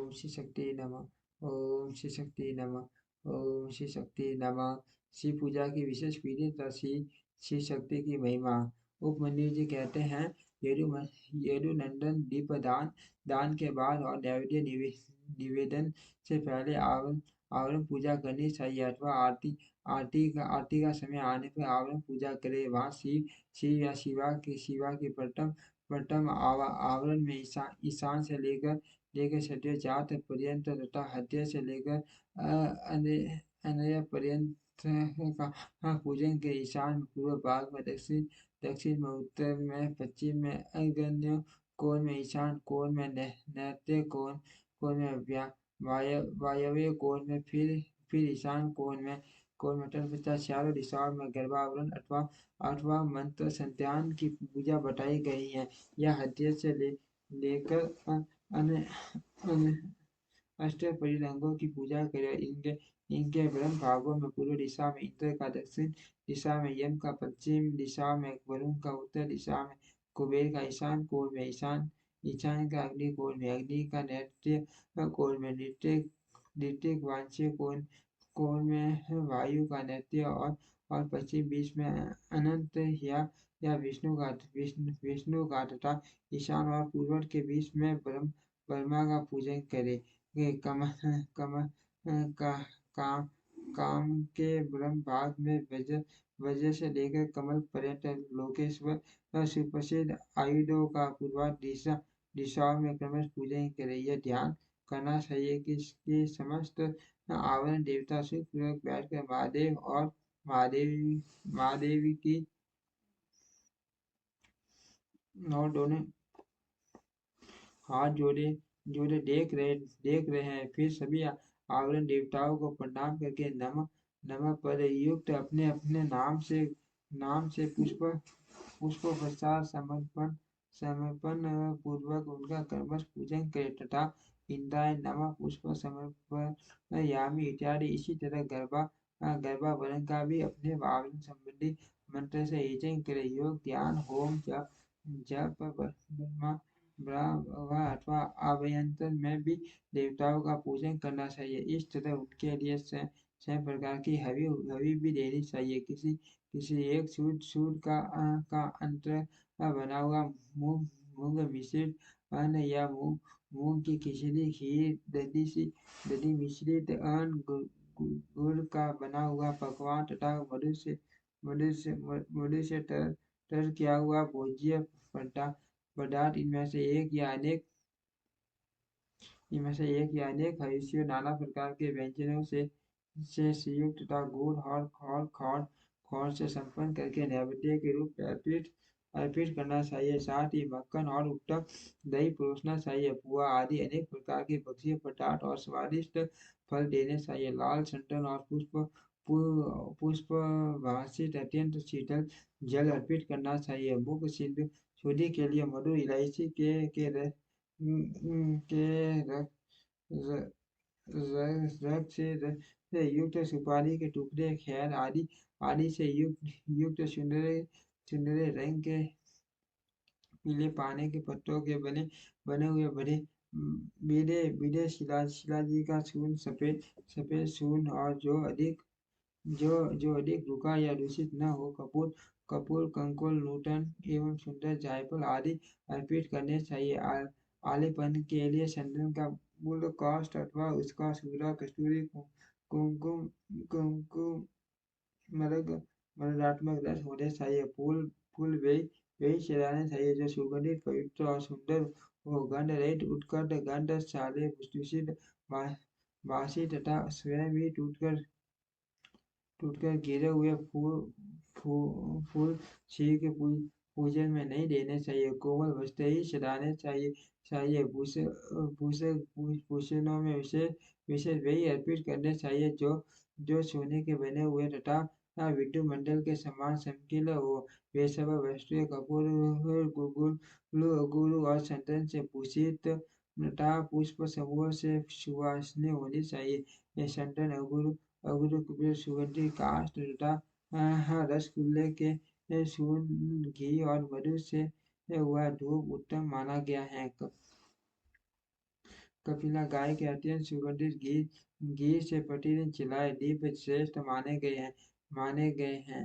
ओम श्री शक्ति नमः। ओम श्री शक्ति नमः। ओम श्री शक्ति नमः। शिव पूजा की विशेष विधि तथा श्री शक्ति की महिमा। उपमन्यु जी कहते हैं, यदुनंदन दीपदान दान के बाद और नैवेद्य निवेदन से पहले आवरण पूजा करनी चाहिए, अथवा आरती का समय आने पर आवरण पूजा करे। वहाँ शिव या शिवा की प्रथम आवरण में ईशान से लेकर क्षत्रिय जात पर्यंत तथा हृदय से लेकर अनय पर्यंत का पूजन के। ईशान में, पूर्व भाग में, दक्षिण में, उत्तर में, पश्चिम में, अग्न्य कोण में, ईशान कोण में, नैऋत्य कोण में, वायव्य कोण में, फिर ईशान कोण में तत्पश्चात चारों दिशाओं में गर्भावरण अथवा मंत्र संध्यान की पूजा बताई गई है। यह हृदय से लेकर अन्य अष्टपरिरंगों की पूजा करें। इनके ब्रह्म भागों में पूर्व दिशा में इंद्र का, दक्षिण दिशा में यम का, पश्चिम दिशा में वरुण का, उत्तर दिशा में कुबेर का, ईशान कोण में ईशान का, अग्नि कोण में अग्नि का, नैऋत्य कोण में ऋतिक, वांछ्य कोण में वायु का, नैऋत्य और पश्चिम बीच में अनंत या विष्णु का तथा ईशान और पूर्व के बीच में ब्रह्मा का पूजन करे। काम के ब्रह्म भाग में वज्र से लेकर कमल पर्यंत लोकेश्वर सुप्रसिद्ध आयुधों का पूर्वा दिशाओं में क्रमश पूजन करे। यह ध्यान करना चाहिए कि समस्त आवरण देवता सुखपूर्वक बैठकर महादेव और महादेवी की और दोनों हाथ जोड़े देख रहे हैं। फिर सभी आवरण देवताओं को प्रणाम करके नमः पद युक्त अपने अपने नाम से पुष्पोपचार समर्पण पूर्वक उनका कर्मश पूजन करें तथा इंद्राय नमः पुष्प समर्पयामि इत्यादि। इसी तरह गर्भावरण का भी अपने आवरण संबंधी मंत्र से यजन करें। योग, ध्यान, होम, जप ब्रह्म अथवा अभयंतर में भी देवताओं का पूजन करना चाहिए। इस तरह उनके लिए स्वयं प्रकार की हवि भी देनी चाहिए। किसी एक सूद का अंतर बना हुआ मूंग मिश्रित अन्न या मूंग की खिचड़ी, खीर, दधी मिश्रित अन्न, गुड़ का बना हुआ पकवान तथा मधु से तर किया हुआ भोज्य पदार्थ, इनमें से एक या अनेक हविष्य नाना प्रकार के व्यंजनों से संयुक्त तथा गुड़ और खौर से संपन्न करके नैवेद्य के रूप में अर्पित करना चाहिए। साथ ही मक्खन और उत्तम दही परोसना चाहिए। पुआ आदि अनेक प्रकार के भक्ष्य पदार्थ और स्वादिष्ट फल देने चाहिए। लाल चंदन और पुष्प भाषित अत्यंत शीतल जल अर्पित करना चाहिए। मुख शुद्धि के लिए मधु, इलायची के रस से युक्त सुपारी के टुकड़े, खैर आदि से युक्त सुनहरे रंग के पीले पानी के पत्तों के बने हुए बड़े बीड़े शिलाजी का सून, सफेद सून, और जो अधिक रूखा या दूषित न हो, कपूर, कंकुल, नूतन एवं सुंदर जायफल आदि अर्पित करने चाहिए। आलेपन के लिए चंदन का मूल काष्ठ अथवा उसका सूरा, कस्तूरी, कुमकुम मर्दात्मक रस होने चाहिए। फूल वही चढ़ाने चाहिए जो सुगंधित, पवित्र और सुंदर हो। गंध रहित, उत्कट गंध साले, दूषित, बासी तथा स्वयं ही टूटकर गिरे हुए फूल शिव के पूजन में नहीं देने चाहिए। कोमल वस्त्र ही चढ़ाने चाहिए। भूषणों में विशेष वही अर्पित करने चाहिए जो सोने के बने हुए तथा विद्युत मंडल के समान चमकीला हो। वे सब वस्त्र कपूर, गुरु और चंदन से भूषित तथा पुष्प समूह से सुवासनीय होनी चाहिए। ये चंदन, अगुरु, कुबेर, सुगंधि काष्ठ तथा रसगुल्ले के सून, घी और मधु से हुआ धूप उत्तम माना गया है। कपिला गाय के अत्यंत सुगंधित घी घी से प्रतिदिन चिल्लाए दिव्य श्रेष्ठ माने गए हैं।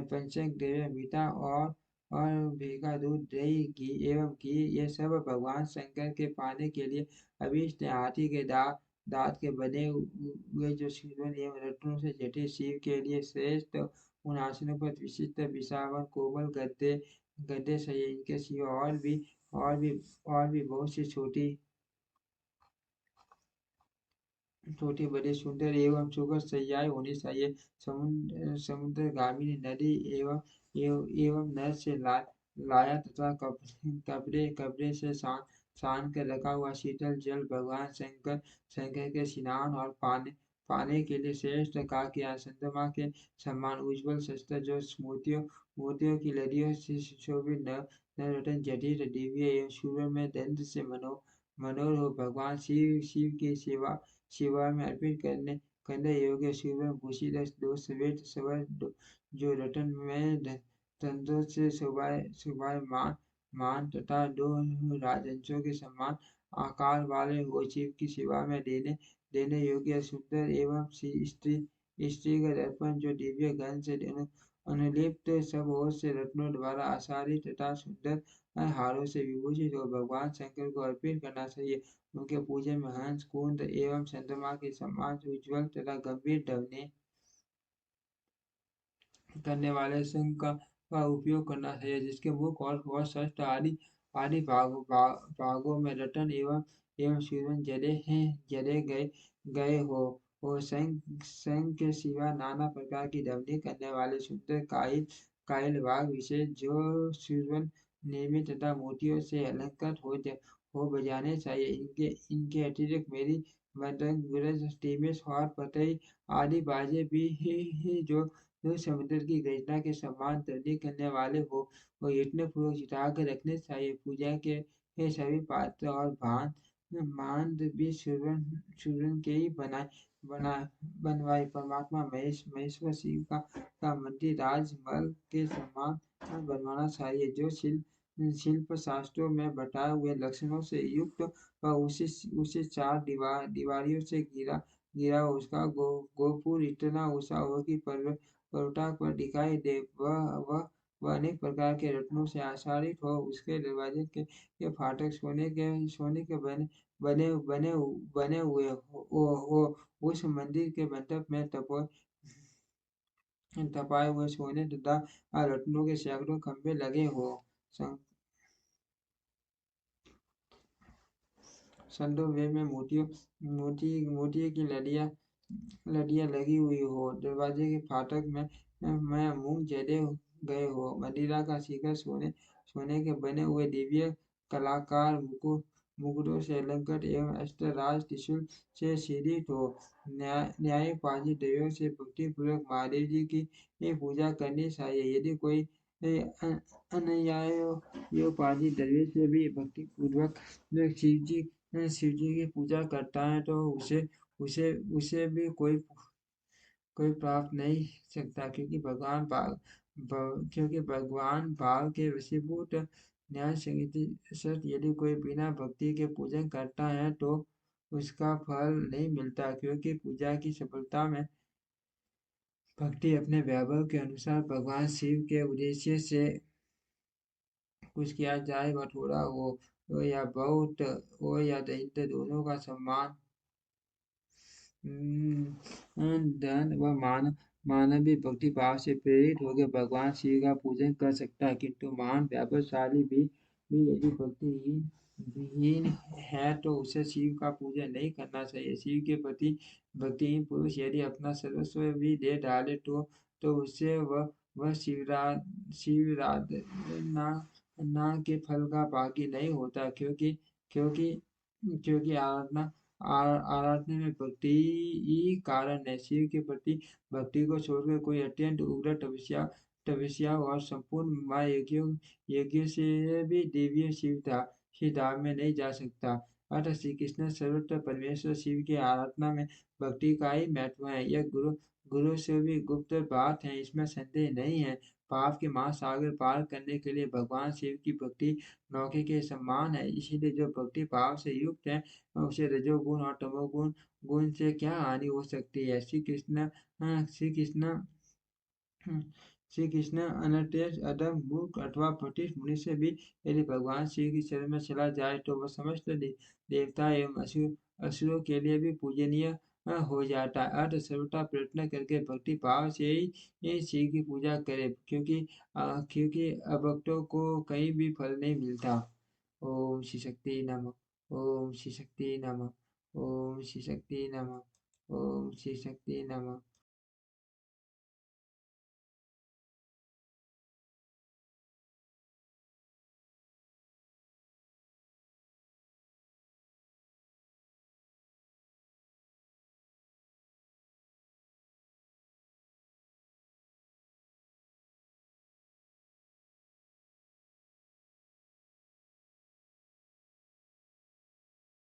पंचक द्रव्य मीठा और भीगा दूध दही घी एवं घी ये सब भगवान शंकर के पाने के लिए अभीष्ट हैं। हाथी के दांत के बने हुए जो सुदर्शन एवं रत्नों से जटिल शिव के लिए श्रेष्ठ उन आसनों पर विशिष्ट विसावन कोमल गद्दे गद्दे सही इनके सिवा और भी और भी बहुत सी छोटी छोटी बड़ी सुंदर एवं सुखद शैयाएं होनी चाहिए। समुद्रगामिनी नदी एवं नर से लाया तथा कपड़े कपड़े से सान कर रखा हुआ शीतल जल भगवान शंकर के स्नान और पाने के लिए श्रेष्ठ का किया। चंद्रमा के समान उज्ज्वल शस्त्र जो मोतियों की लड़ियों से सुशोभित नवरत्न जटिल दिव्य एवं सूर्य में दंड से मनोहर हो भगवान शिव की सेवा में अर्पित करने योग्य शिव भूषित दो श्वेत सवर जो रतन में तंतों से शोभायमान मान तथा दो राजहंसों के समान आकार वाले हो शिव की सेवा में देने योग्य सुंदर एवं स्त्री का दर्पण जो दिव्य गंध से अनुलिप्त सब ओर से रत्नों द्वारा आसारित तथा सुंदर हारों से विभूषित हो भगवान शंकर को अर्पित करना चाहिए। उनके पूजन में हंस कुंद एवं चंद्रमा के समान उज्ज्वल तथा गंभीर ध्वनि करने वाले शंख का उपयोग करना चाहिए जिसके मुख और षष्ठ आदि भागों में रतन एवं सुरन जड़े गए हो शंख के सिवा नाना प्रकार की ध्वनि करने वाले सुंदर कायल वाघ विशेष जो सुरवन नियमित तथा मोतियों से अलंकृत हो बजाने चाहिए। इनके अतिरिक्त मेरी मृदंग गुरज टीमिस और पतई आदि बाजे भी ही जो समुद्र की गर्जना के समान ध्वनि करने वाले हो वो इतने पूर्वक जुटा कर रखने चाहिए। पूजा के ये सभी पात्र और भांड भी सुरन के ही बना बनवाए। परमात्मा महेश्वर शिव का मंदिर राजमहल के समान बनवाना चाहिए जो शिल्प शास्त्रों में बताए हुए लक्षणों से युक्त व उसे चार दीवारियों से गिरा उसका गोपुर इतना ऊंचा हो कि पर्वताक पर दिखाई दे वह अनेक प्रकार के रत्नों से आच्छादित हो उसके दरवाजे के फाटक सोने के बने हुए हो उस मंदिर के मंडप में तपाए हुए सोने तथा रत्नों के सैकड़ों खंभे लगे हो। संदो वे में मोती की लड़ियां लगी हुई हो दरवाजे के फाटक में मूंग जड़े गए हो मदिरा का शिखर सोने के बने हुए दिव्य कलाकार मुकुटों से अलंकृत एवं अष्टराज त्रिशूल से सीधित हो न्याय पाजी देवियों से भक्ति पूर्वक महादेव जी की पूजा करनी चाहिए। यदि कोई अनन्याय पाजी द्रव्य से भी भक्ति पूर्वक शिव जी की पूजा करता है तो उसे भी कोई प्राप्त नहीं सकता क्योंकि भगवान भाव के वशीभूत न्याय संगीत सत यदि कोई बिना भक्ति के पूजन करता है तो उसका फल नहीं मिलता क्योंकि पूजा की सफलता में भक्ति अपने वैभव के अनुसार भगवान शिव के उद्देश्य से कुछ किया जाए वह थोड़ा हो या बहुत हो या दैत्य दोनों का सम्मान धन व मानवीय भक्ति भाव से प्रेरित होकर भगवान शिव का पूजन कर सकता है किंतु महान व्यापकशाली भी यदि भक्तिहीन है तो उसे शिव का पूजन नहीं करना चाहिए। शिव के प्रति भक्तिहीन पुरुष यदि अपना सर्वस्व भी दे डाले तो उससे वह शिवराधना के फल का भागी नहीं होता क्योंकि आराधना में भक्ति ही कारण है। शिव के प्रति भक्ति को छोड़कर कोई अत्यंत उग्र तपस्या और संपूर्ण यज्ञों से भी दिव्य शिव धाम में नहीं जा सकता। अतः श्री कृष्ण सर्वत्र परमेश्वर शिव की आराधना में भक्ति का ही महत्व है। यह गुरु से भी गुप्त बात है इसमें संदेह नहीं है। पाप के महासागर पार करने के लिए भगवान शिव की भक्ति नौके के समान है। इसीलिए जो भक्ति भाव से युक्त है, उसे रजोगुण और तमोगुण गुण से क्या हानि हो सकती है। श्री कृष्ण हुँ, श्री कृष्ण अनटेर अधम मूर्ख अथवा पतित मनुष्य भी यदि भगवान शिव की शरण में चला जाए तो वह समस्त देवता एवं असुरों के लिए भी पूजनीय हो जाता है। अतः सर्वथा प्रयत्न करके भक्ति भाव से ही ये शिव की पूजा करें, क्योंकि अभक्तों को कहीं भी फल नहीं मिलता। ओम श्री शक्ति नमः। ओम श्री शक्ति नमः। ओम श्री शक्ति नमः। ओम श्री शक्ति नमः।